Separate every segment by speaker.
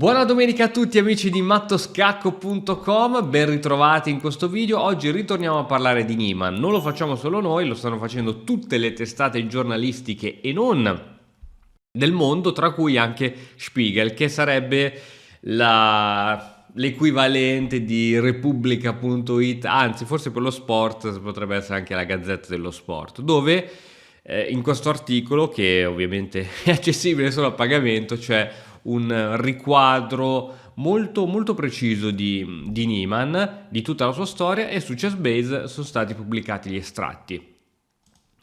Speaker 1: Buona domenica a tutti amici di mattoscacco.com, ben ritrovati in questo video. Oggi ritorniamo a parlare di Niemann. Non lo facciamo solo noi, lo stanno facendo tutte le testate giornalistiche e non del mondo, tra cui anche Spiegel, che sarebbe l'equivalente di Repubblica.it, anzi forse per lo sport potrebbe essere anche la Gazzetta dello Sport, dove in questo articolo, che ovviamente è accessibile solo a pagamento, c'è un riquadro molto molto preciso di Niemann, di tutta la sua storia, e su Chessbase sono stati pubblicati gli estratti.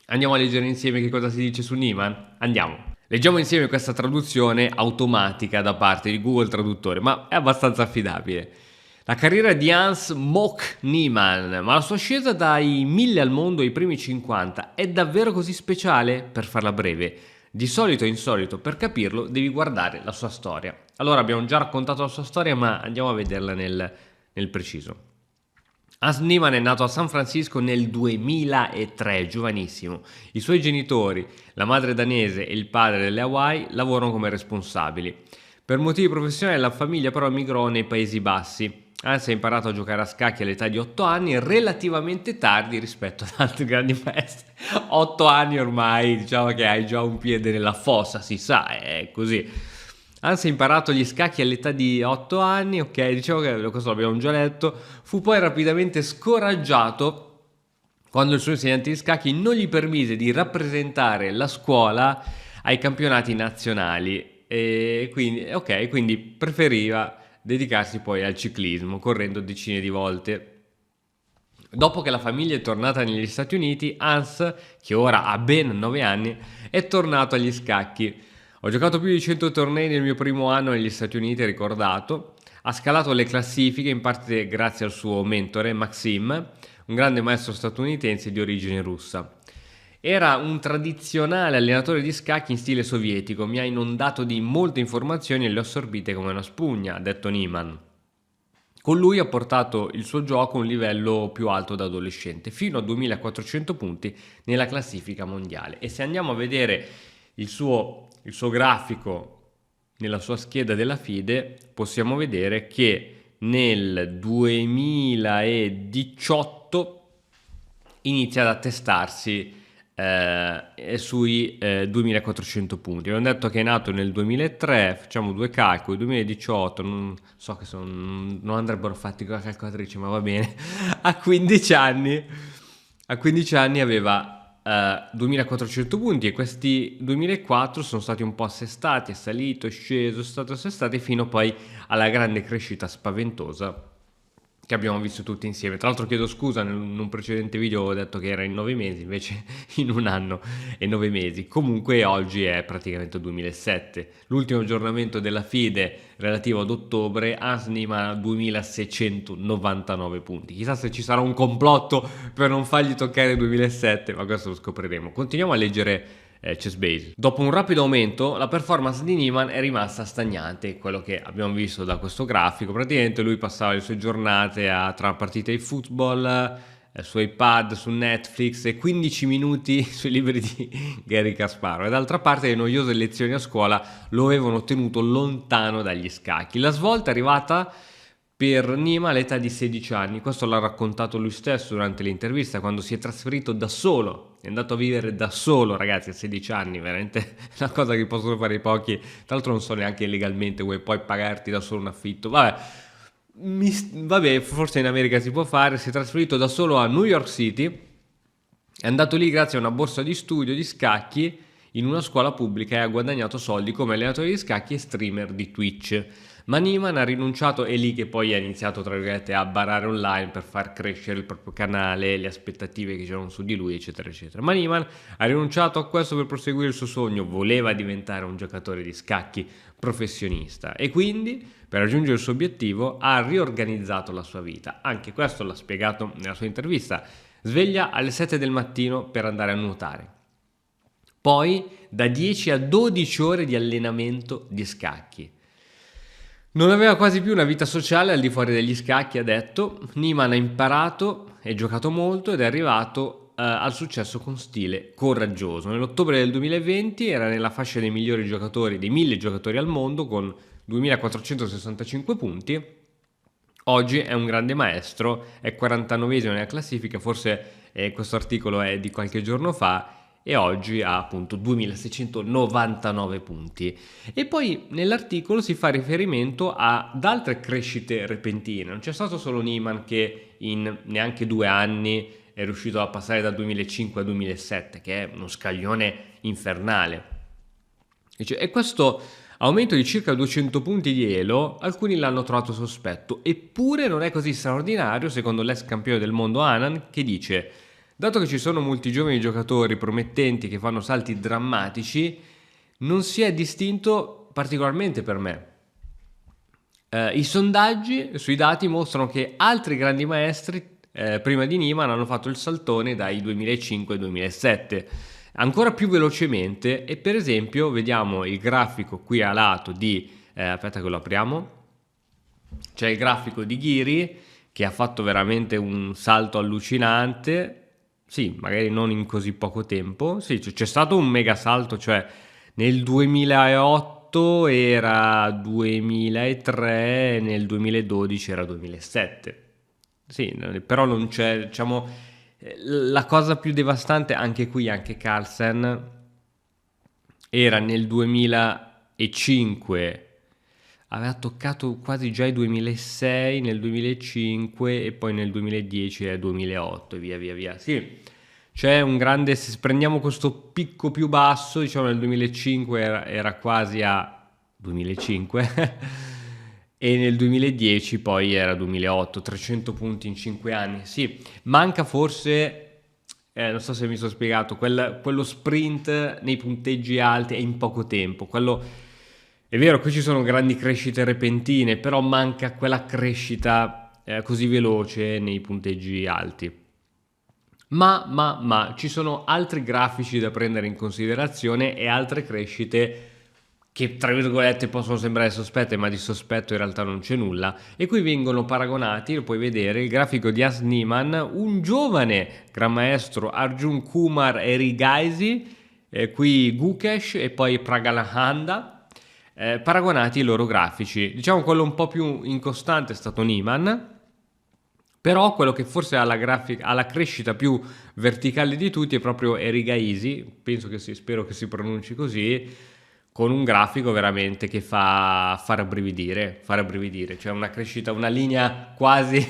Speaker 1: Andiamo a leggere insieme che cosa si dice su Niemann? Andiamo. Leggiamo insieme questa traduzione automatica da parte di Google Traduttore, ma è abbastanza affidabile. La carriera di Hans Mock Niemann, ma la sua ascesa dai 1000 al mondo ai primi 50 è davvero così speciale? Per farla breve, di solito e insolito, per capirlo devi guardare la sua storia. Allora, abbiamo già raccontato la sua storia, ma andiamo a vederla nel preciso. Hans Niemann è nato a San Francisco nel 2003, giovanissimo. I suoi genitori, la madre danese e il padre delle Hawaii, lavorano come responsabili. Per motivi professionali la famiglia però emigrò nei Paesi Bassi. Hans ha imparato a giocare a scacchi all'età di 8 anni, relativamente tardi rispetto ad altri grandi maestri. 8 anni ormai, diciamo che hai già un piede nella fossa, si sa, è così. Hans ha imparato gli scacchi all'età di 8 anni, ok, diciamo che questo l'abbiamo già letto. Fu poi rapidamente scoraggiato quando il suo insegnante di scacchi non gli permise di rappresentare la scuola ai campionati nazionali. E quindi preferiva dedicarsi poi al ciclismo, correndo decine di volte. Dopo che la famiglia è tornata negli Stati Uniti, Hans, che ora ha ben 9 anni, è tornato agli scacchi. Ho giocato più di 100 tornei nel mio primo anno negli Stati Uniti, ricordato. Ha scalato le classifiche in parte grazie al suo mentore Maxim, un grande maestro statunitense di origine russa. Era un tradizionale allenatore di scacchi in stile sovietico, mi ha inondato di molte informazioni e le ho assorbite come una spugna, ha detto Niemann. Con lui ha portato il suo gioco a un livello più alto da adolescente, fino a 2400 punti nella classifica mondiale. E se andiamo a vedere il suo grafico nella sua scheda della FIDE, possiamo vedere che nel 2018 inizia ad attestarsi sui 2400 punti. Abbiamo detto che è nato nel 2003, facciamo due calcoli, 2018, non so che non andrebbero fatti con la calcolatrice, ma va bene. A 15 anni aveva 2400 punti, e questi 2004 sono stati un po' assestati, è salito, è sceso, è stato assestato fino poi alla grande crescita spaventosa che abbiamo visto tutti insieme. Tra l'altro chiedo scusa, in un precedente video ho detto che era in 9 mesi, invece in un anno e 9 mesi. Comunque oggi è praticamente il 2007. L'ultimo aggiornamento della FIDE relativo ad ottobre, Hans Niemann ha 2699 punti. Chissà se ci sarà un complotto per non fargli toccare il 2007, ma questo lo scopriremo. Continuiamo a leggere Chessbase. Dopo un rapido aumento, la performance di Niemann è rimasta stagnante, quello che abbiamo visto da questo grafico. Praticamente lui passava le sue giornate tra partite di football, su iPad, su Netflix, e 15 minuti sui libri di Garry Kasparov. E d'altra parte le noiose lezioni a scuola lo avevano tenuto lontano dagli scacchi. La svolta è arrivata per Niemann all'età di 16 anni, questo l'ha raccontato lui stesso durante l'intervista, quando si è trasferito da solo, è andato a vivere da solo, ragazzi, a 16 anni, veramente una cosa che possono fare i pochi. Tra l'altro non so neanche legalmente, vuoi poi pagarti da solo un affitto, vabbè, forse in America si può fare. Si è trasferito da solo a New York City, è andato lì grazie a una borsa di studio di scacchi in una scuola pubblica e ha guadagnato soldi come allenatore di scacchi e streamer di Twitch. Ma Niemann ha rinunciato, è lì che poi ha iniziato, tra virgolette, a barare online per far crescere il proprio canale, le aspettative che c'erano su di lui, eccetera, eccetera. Ma Niemann ha rinunciato a questo per proseguire il suo sogno, voleva diventare un giocatore di scacchi professionista e quindi, per raggiungere il suo obiettivo, ha riorganizzato la sua vita. Anche questo l'ha spiegato nella sua intervista. Sveglia alle 7 del mattino per andare a nuotare. Poi da 10 a 12 ore di allenamento di scacchi. Non aveva quasi più una vita sociale al di fuori degli scacchi, ha detto. Niemann ha imparato e giocato molto ed è arrivato al successo con stile coraggioso. Nell'ottobre del 2020 era nella fascia dei migliori giocatori, dei 1000 giocatori al mondo, con 2465 punti. Oggi è un grande maestro, è 49esimo nella classifica, forse questo articolo è di qualche giorno fa, e oggi ha appunto 2699 punti. E poi nell'articolo si fa riferimento ad altre crescite repentine. Non c'è stato solo Niemann che in neanche 2 anni è riuscito a passare dal 2005 al 2007, che è uno scaglione infernale. E questo aumento di circa 200 punti di elo, alcuni l'hanno trovato sospetto, eppure non è così straordinario secondo l'ex campione del mondo Anand, che dice: dato che ci sono molti giovani giocatori promettenti che fanno salti drammatici, non si è distinto particolarmente per me. I sondaggi sui dati mostrano che altri grandi maestri prima di Niemann hanno fatto il saltone dai 2005 ai 2007 ancora più velocemente. E per esempio vediamo il grafico qui a lato di aspetta che lo apriamo, c'è il grafico di Ghiri che ha fatto veramente un salto allucinante. Sì, magari non in così poco tempo. Sì, c'è stato un mega salto, cioè nel 2008 era 2003, nel 2012 era 2007. Sì, però non c'è, diciamo, la cosa più devastante anche qui, anche Carlsen era nel 2005, aveva toccato quasi già i 2006, nel 2005 e poi nel 2010 e 2008 e via via via. Sì, c'è un grande, se prendiamo questo picco più basso, diciamo nel 2005 era quasi a 2005 e nel 2010 poi era 2008, 300 punti in 5 anni. Sì, manca forse, non so se mi sono spiegato, quello sprint nei punteggi alti e in poco tempo. Quello è vero, qui ci sono grandi crescite repentine, però manca quella crescita così veloce nei punteggi alti. Ma ci sono altri grafici da prendere in considerazione e altre crescite che tra virgolette possono sembrare sospette, ma di sospetto in realtà non c'è nulla. E qui vengono paragonati, lo puoi vedere, il grafico di As Niemann, un giovane gran maestro Arjun Kumar Erigaisi, qui Gukesh e poi Pragalahanda, paragonati i loro grafici. Diciamo quello un po' più incostante è stato Niemann, però quello che forse ha la crescita più verticale di tutti è proprio Erigaisi, spero che si pronunci così, con un grafico veramente che fa rabbrividire, cioè una crescita, una linea quasi,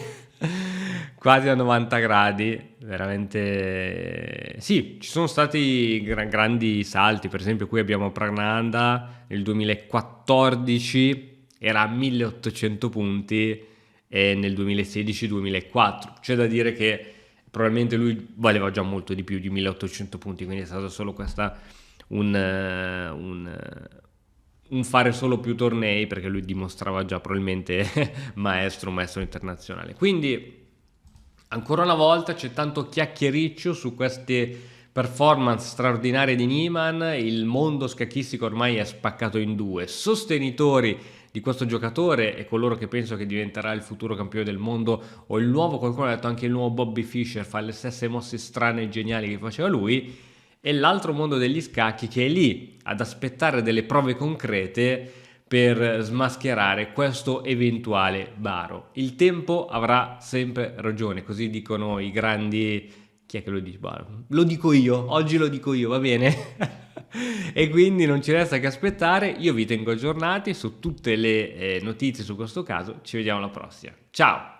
Speaker 1: quasi a 90 gradi, veramente. Sì, ci sono stati grandi salti, per esempio qui abbiamo Prananda nel 2014, era a 1800 punti, e nel 2016-2004, c'è da dire che probabilmente lui valeva già molto di più di 1800 punti, quindi è stato solo questa un fare solo più tornei, perché lui dimostrava già probabilmente maestro internazionale. Quindi ancora una volta c'è tanto chiacchiericcio su queste performance straordinarie di Niemann. Il mondo scacchistico ormai è spaccato in due: sostenitori di questo giocatore e coloro che pensano che diventerà il futuro campione del mondo, o il nuovo, qualcuno ha detto anche il nuovo Bobby Fischer, fa le stesse mosse strane e geniali che faceva lui, e l'altro mondo degli scacchi che è lì ad aspettare delle prove concrete per smascherare questo eventuale baro. Il tempo avrà sempre ragione, così dicono i grandi. Chi è che lo dice? Lo dico io, oggi lo dico io, va bene? E quindi non ci resta che aspettare. Io vi tengo aggiornati su tutte le notizie su questo caso. Ci vediamo alla prossima. Ciao!